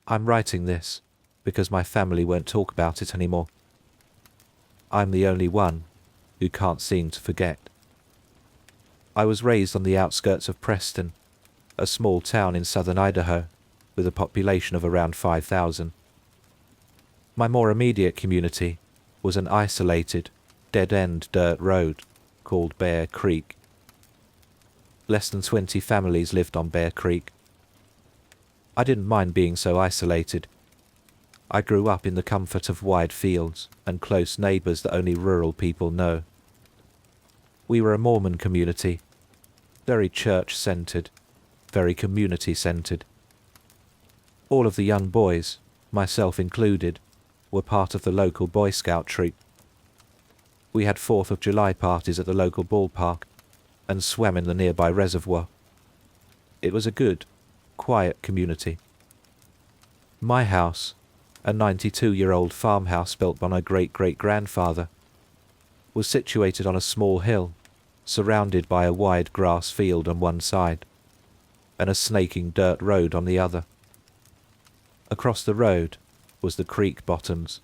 I'm writing this because my family won't talk about it anymore. I'm the only one who can't seem to forget. I was raised on the outskirts of Preston, a small town in southern Idaho with a population of around 5,000. My more immediate community was an isolated, dead-end dirt road called Bear Creek. Less than 20 families lived on Bear Creek. I didn't mind being so isolated. I grew up in the comfort of wide fields and close neighbours that only rural people know. We were a Mormon community, very church-centred, very community-centred. All of the young boys, myself included, were part of the local Boy Scout troop. We had 4th of July parties at the local ballpark and swam in the nearby reservoir. It was a good, quiet community. My house, a 92-year-old farmhouse built by my great-great-grandfather, was situated on a small hill, surrounded by a wide grass field on one side, and a snaking dirt road on the other. Across the road was the creek bottoms.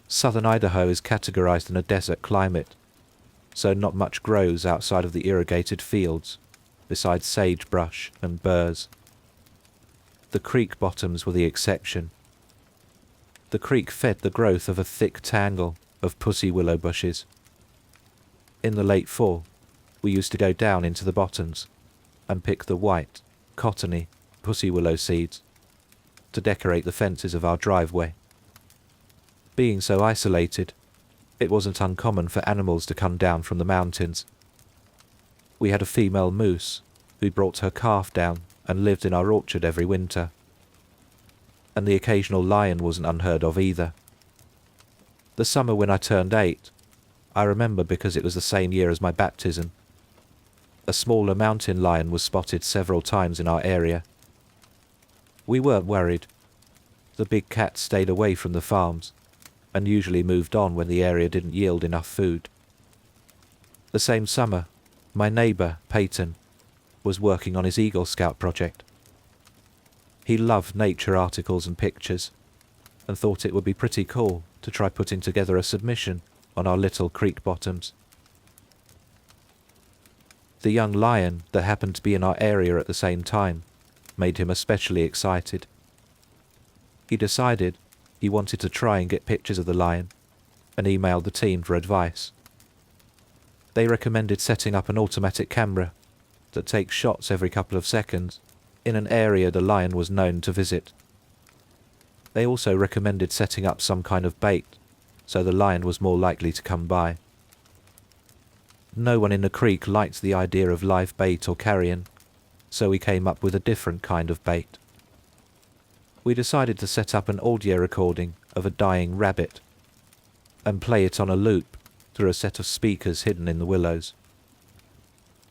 Southern Idaho is categorized in a desert climate, so not much grows outside of the irrigated fields, besides sagebrush and burrs. The creek bottoms were the exception. The creek fed the growth of a thick tangle of pussy willow bushes. In the late fall, we used to go down into the bottoms and pick the white, cottony pussy willow seeds to decorate the fences of our driveway. Being so isolated, it wasn't uncommon for animals to come down from the mountains. We had a female moose who brought her calf down and lived in our orchard every winter. And the occasional lion wasn't unheard of either. The summer when I turned 8, I remember because it was the same year as my baptism. A smaller mountain lion was spotted several times in our area. We weren't worried. The big cats stayed away from the farms and usually moved on when the area didn't yield enough food. The same summer, my neighbour, Peyton, was working on his Eagle Scout project. He loved nature articles and pictures, and thought it would be pretty cool to try putting together a submission on our little creek bottoms. The young lion that happened to be in our area at the same time made him especially excited. He decided he wanted to try and get pictures of the lion, and emailed the team for advice. They recommended setting up an automatic camera that takes shots every couple of seconds in an area the lion was known to visit. They also recommended setting up some kind of bait so the lion was more likely to come by. No one in the creek liked the idea of live bait or carrion, so we came up with a different kind of bait. We decided to set up an audio recording of a dying rabbit and play it on a loop through a set of speakers hidden in the willows.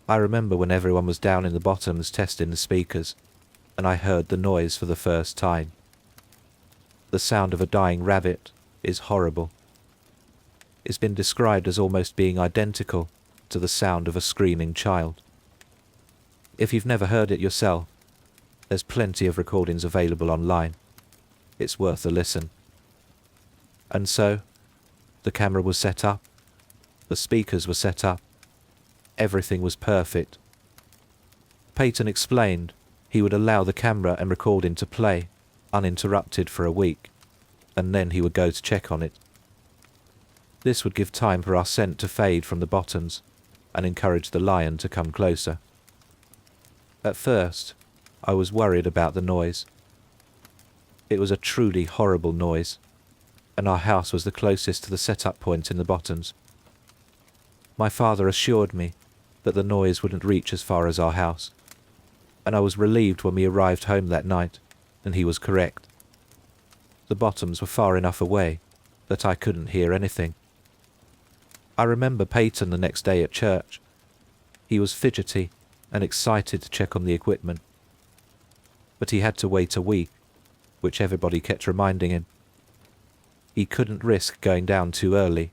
I remember when everyone was down in the bottoms testing the speakers, and I heard the noise for the first time. The sound of a dying rabbit is horrible. It's been described as almost being identical to the sound of a screaming child. If you've never heard it yourself, there's plenty of recordings available online. It's worth a listen. And so, the camera was set up, the speakers were set up, everything was perfect. Peyton explained he would allow the camera and recording to play uninterrupted for a week, and then he would go to check on it. This would give time for our scent to fade from the bottoms and encourage the lion to come closer. At first, I was worried about the noise. It was a truly horrible noise, and our house was the closest to the set-up point in the bottoms. My father assured me that the noise wouldn't reach as far as our house, and I was relieved when we arrived home that night, and he was correct. The bottoms were far enough away that I couldn't hear anything. I remember Peyton the next day at church. He was fidgety and excited to check on the equipment. But he had to wait a week, which everybody kept reminding him. He couldn't risk going down too early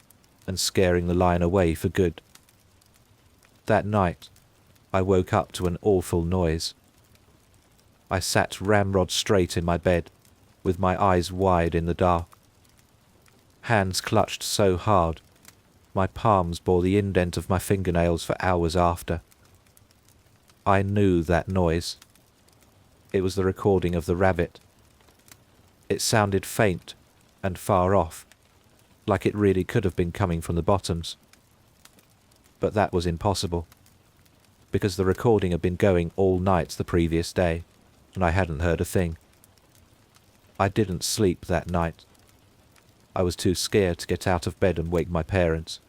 and scaring the lion away for good. That night, I woke up to an awful noise. I sat ramrod straight in my bed, with my eyes wide in the dark. Hands clutched so hard, my palms bore the indent of my fingernails for hours after. I knew that noise. It was the recording of the rabbit. It sounded faint and far off, like it really could have been coming from the bottoms. But that was impossible, because the recording had been going all night the previous day, and I hadn't heard a thing. I didn't sleep that night. I was too scared to get out of bed and wake my parents.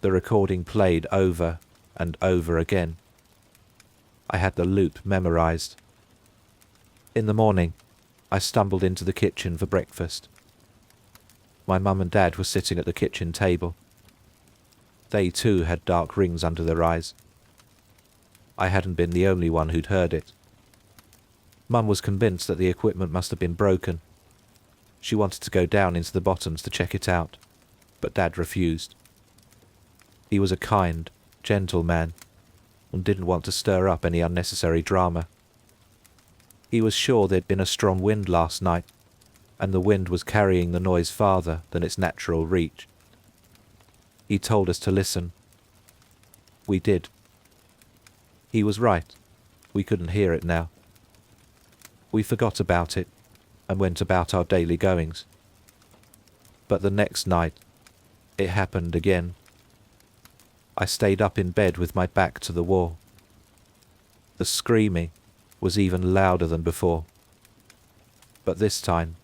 The recording played over and over again. I had the loop memorized. In the morning, I stumbled into the kitchen for breakfast. My mum and dad were sitting at the kitchen table. They too had dark rings under their eyes. I hadn't been the only one who'd heard it. Mum was convinced that the equipment must have been broken. She wanted to go down into the bottoms to check it out, but Dad refused. He was a kind, gentle man, and didn't want to stir up any unnecessary drama. He was sure there'd been a strong wind last night, and the wind was carrying the noise farther than its natural reach. He told us to listen. We did. He was right. We couldn't hear it now. We forgot about it and went about our daily goings. But the next night, it happened again. I stayed up in bed with my back to the wall. The screaming was even louder than before. But this time,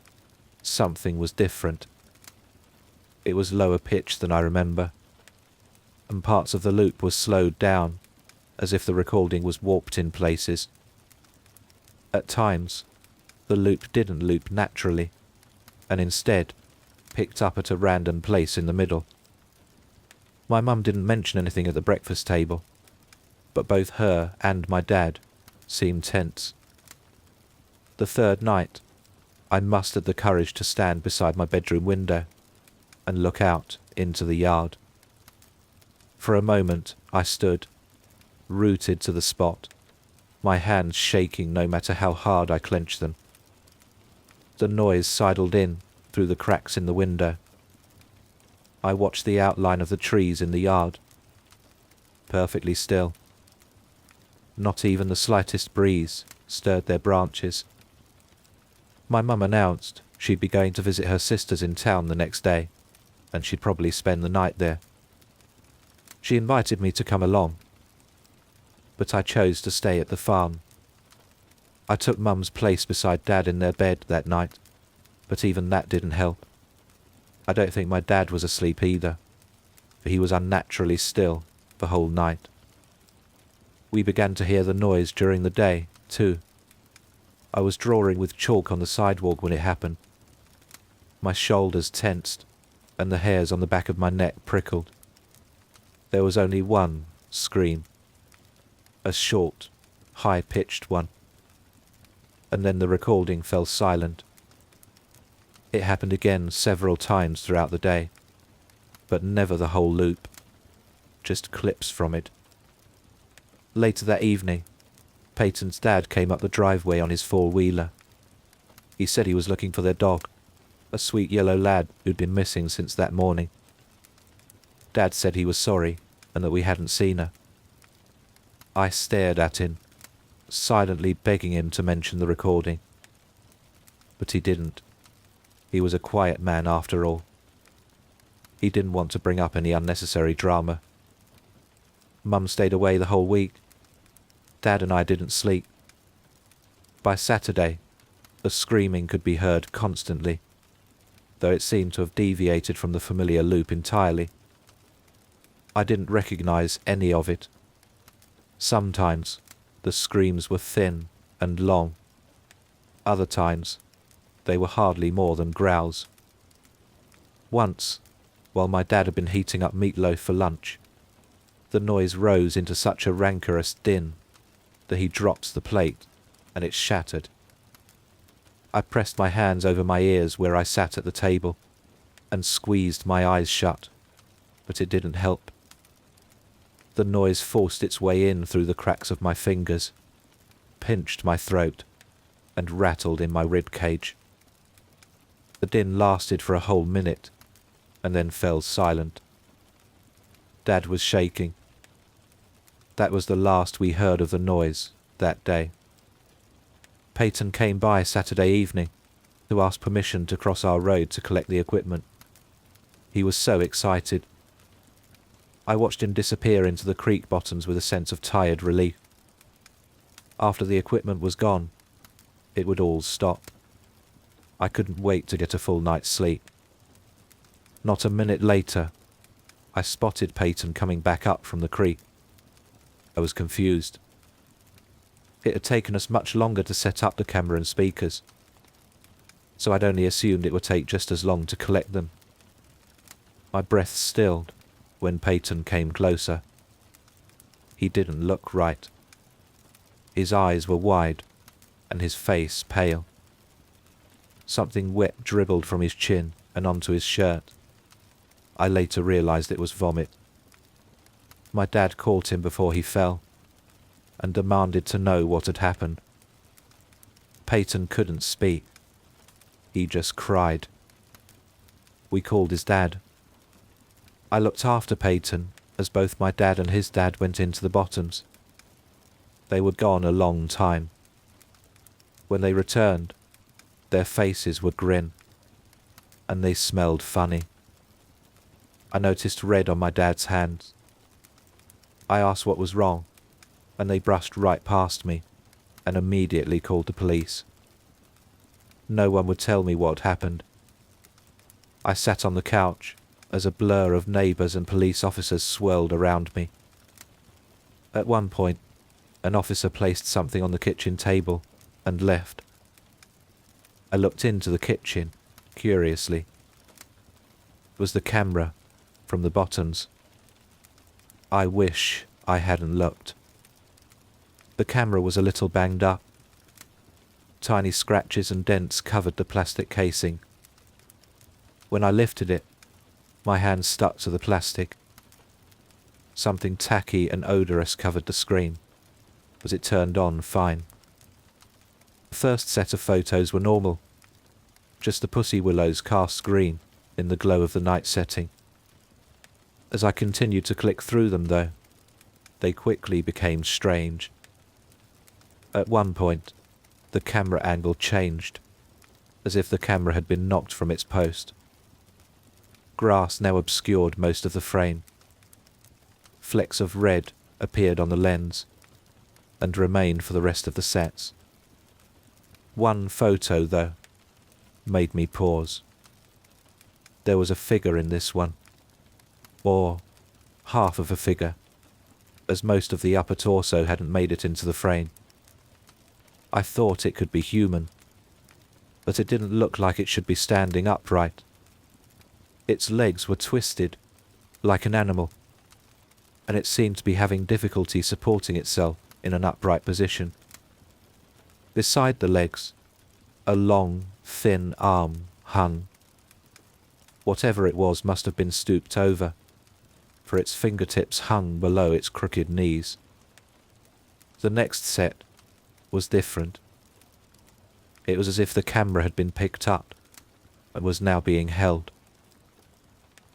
something was different. It was lower pitched than I remember, and parts of the loop were slowed down, as if the recording was warped in places. At times, the loop didn't loop naturally, and instead picked up at a random place in the middle. My mum didn't mention anything at the breakfast table, but both her and my dad seemed tense. The third night, I mustered the courage to stand beside my bedroom window and look out into the yard. For a moment I stood, rooted to the spot, my hands shaking no matter how hard I clenched them. The noise sidled in through the cracks in the window. I watched the outline of the trees in the yard. Perfectly still. Not even the slightest breeze stirred their branches. My mum announced she'd be going to visit her sisters in town the next day, and she'd probably spend the night there. She invited me to come along, but I chose to stay at the farm. I took Mum's place beside Dad in their bed that night, but even that didn't help. I don't think my dad was asleep either, for he was unnaturally still the whole night. We began to hear the noise during the day, too. I was drawing with chalk on the sidewalk when it happened. My shoulders tensed, and the hairs on the back of my neck prickled. There was only one scream. A short, high-pitched one. And then the recording fell silent. It happened again several times throughout the day, but never the whole loop, just clips from it. Later that evening, Peyton's dad came up the driveway on his four-wheeler. He said he was looking for their dog, a sweet yellow lad who'd been missing since that morning. Dad said he was sorry and that we hadn't seen her. I stared at him, silently begging him to mention the recording. But he didn't. He was a quiet man after all. He didn't want to bring up any unnecessary drama. Mum stayed away the whole week. Dad and I didn't sleep. By Saturday, the screaming could be heard constantly, though it seemed to have deviated from the familiar loop entirely. I didn't recognize any of it. Sometimes the screams were thin and long. Other times they were hardly more than growls. Once, while my dad had been heating up meatloaf for lunch, the noise rose into such a rancorous din that he dropped the plate and it shattered. I pressed my hands over my ears where I sat at the table and squeezed my eyes shut, but it didn't help. The noise forced its way in through the cracks of my fingers. pinched my throat and rattled in my rib cage. The din lasted for a whole minute and then fell silent. Dad was shaking. That was the last we heard of the noise that day. Peyton came by Saturday evening to ask permission to cross our road to collect the equipment. He was so excited. I watched him disappear into the creek bottoms with a sense of tired relief. After the equipment was gone, it would all stop. I couldn't wait to get a full night's sleep. Not a minute later, I spotted Peyton coming back up from the creek. I was confused. It had taken us much longer to set up the camera and speakers, so I'd only assumed it would take just as long to collect them. My breath stilled when Peyton came closer. He didn't look right. His eyes were wide and his face pale. Something wet dribbled from his chin and onto his shirt. I later realized it was vomit. My dad caught him before he fell and demanded to know what had happened. Peyton couldn't speak. He just cried. We called his dad. I looked after Peyton as both my dad and his dad went into the bottoms. They were gone a long time. When they returned, their faces would grin, and they smelled funny. I noticed red on my dad's hands. I asked what was wrong, and they brushed right past me and immediately called the police. No one would tell me what happened. I sat on the couch as a blur of neighbours and police officers swirled around me. At one point, an officer placed something on the kitchen table and left. I looked into the kitchen, curiously. It was the camera from the bottoms. I wish I hadn't looked. The camera was a little banged up. Tiny scratches and dents covered the plastic casing. When I lifted it, my hand stuck to the plastic. Something tacky and odorous covered the screen, but it turned on fine. The first set of photos were normal, just the pussy willows cast green in the glow of the night setting. As I continued to click through them, though, they quickly became strange. At one point, the camera angle changed, as if the camera had been knocked from its post. Grass now obscured most of the frame. Flecks of red appeared on the lens, and remained for the rest of the sets. One photo, though, made me pause. There was a figure in this one, or half of a figure, as most of the upper torso hadn't made it into the frame. I thought it could be human, but it didn't look like it should be standing upright. Its legs were twisted, like an animal, and it seemed to be having difficulty supporting itself in an upright position. Beside the legs, a long, thin arm hung. Whatever it was must have been stooped over, for its fingertips hung below its crooked knees. The next set was different. It was as if the camera had been picked up and was now being held.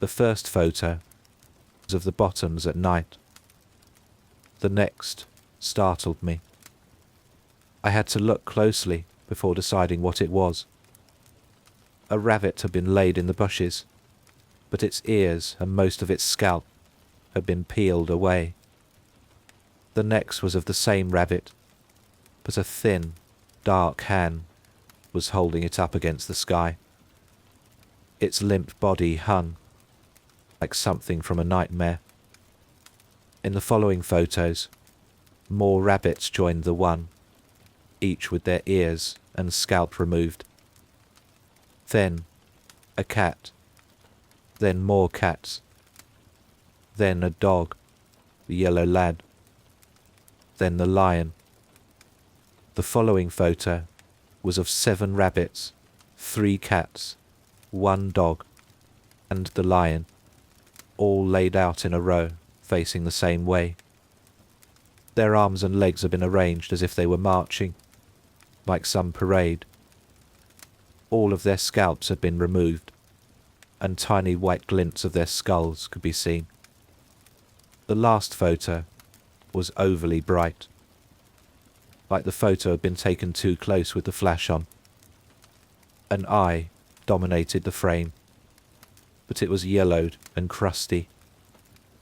The first photo was of the bottoms at night. The next startled me. I had to look closely before deciding what it was. A rabbit had been laid in the bushes, but its ears and most of its scalp had been peeled away. The next was of the same rabbit, but a thin, dark hand was holding it up against the sky. Its limp body hung, like something from a nightmare. In the following photos, more rabbits joined the one, each with their ears and scalp removed. Then a cat, then more cats, then a dog, the yellow lad, then the lion. The following photo was of 7 rabbits, 3 cats, 1 dog, and the lion, all laid out in a row, facing the same way. Their arms and legs had been arranged as if they were marching, like some parade. All of their scalps had been removed, and tiny white glints of their skulls could be seen. The last photo was overly bright, like the photo had been taken too close with the flash on. An eye dominated the frame, but it was yellowed and crusty,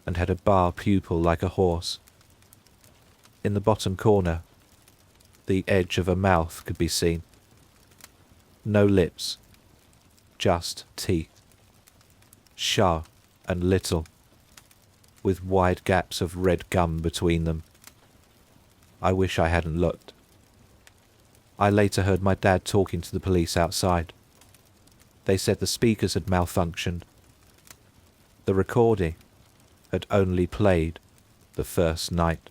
and had a bar pupil like a horse. In the bottom corner, the edge of a mouth could be seen. No lips, just teeth. Sharp and little, with wide gaps of red gum between them. I wish I hadn't looked. I later heard my dad talking to the police outside. They said the speakers had malfunctioned. The recording had only played the first night.